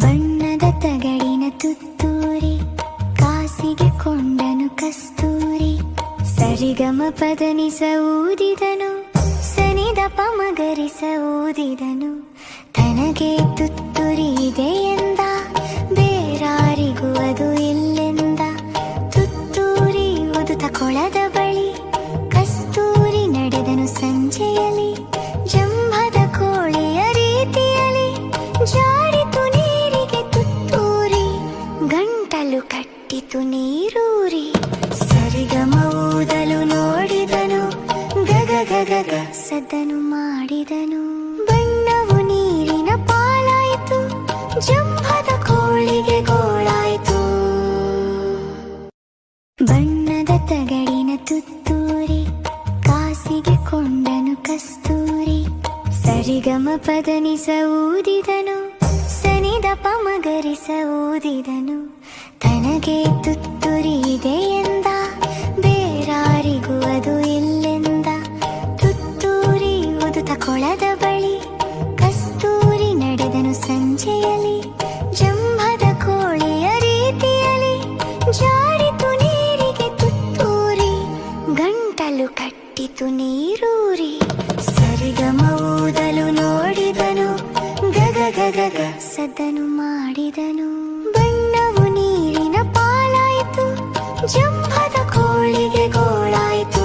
ಬಣ್ಣದ ತಗಡಿನ ತುತ್ತೂರಿ ಕಾಸಿಗೆ ಕೊಂಡನು ಕಸ್ತೂರಿ ಸರಿಗಮ ಪದನಿಸ ಊದಿದನು ಸನಿದ ಪಮಗರಿಸ ಊದಿದನು ತನಗೆ ತುತ್ತೂರಿ ಇದೆ ಎಂದ ಬೇರಾರಿಗೂ ಅದು ಇಲ್ಲೆಂದ ತುತ್ತೂರಿ ಉದುತ ಕೊಳದ ಬಳಿ ಕಸ್ತೂರಿ ನಡೆದನು ಸಂಜೆಯಲ್ಲಿ ಜಂಭದ ಕೋಳಿಯ ರೀತಿಯಲ್ಲಿ ಜಾರಿತು ನೀರಿಗೆ ತುತ್ತೂರಿ ಗಂಟಲು ಕಟ್ಟಿತು ನೀರೂರಿ ಸರಿಗಮ ಊದಲು ನೋಡಿದನು ಗಗ ಗಗ ಗ ಸದ್ದನು ಮಾಡಿದನು ಬಣ್ಣವು ನೀರಿನ ಪಾಲಾಯಿತು ಜಂಭದ ಕೋಳಿಗೆ ಗೋಳಾಯಿತು ಬಣ್ಣದ ತಗಡಿನ ತುತ್ತೂರಿ ಕಾಸಿಗೆ ಕೊಂಡನು ಕಸ್ತೂರಿ ಸರಿಗಮ ಪದನಿಸ ಊದಿದನು ಸನಿದ ಪಮಗರಿಸ ಊದಿದನು ತನಗೆ ತುತ್ತೂರಿ ಇದೆ ಎಂದ ಬೇರಾರಿಗೂ ಅದು ಇಲ್ಲೆಂದ ತುತ್ತೂರಿ ಉದುತ ಕೊಳದ ಬಳಿ ಕಸ್ತೂರಿ ನಡೆದನು ಸಂಜೆಯಲ್ಲಿ ಜಂಭದ ಕೋಳಿಯ ರೀತಿಯಲ್ಲಿ ಜಾರಿತು ನೀರಿಗೆ ತುತ್ತೂರಿ ಗಂಟಲು ಕಟ್ಟಿತು ನೀರೂರಿ ಸರಿಗಮ ಊದಲು ನೋಡಿದನು ಗಗ ಗಗ ಗ ಸದ್ದನು ಮಾಡಿದನು ಬಣ್ಣವು ನೀರಿನ ಪಾಲಾಯಿತು ಜಂಭದ ಕೋಳಿಗೆ ಗೋಳಾಯಿತು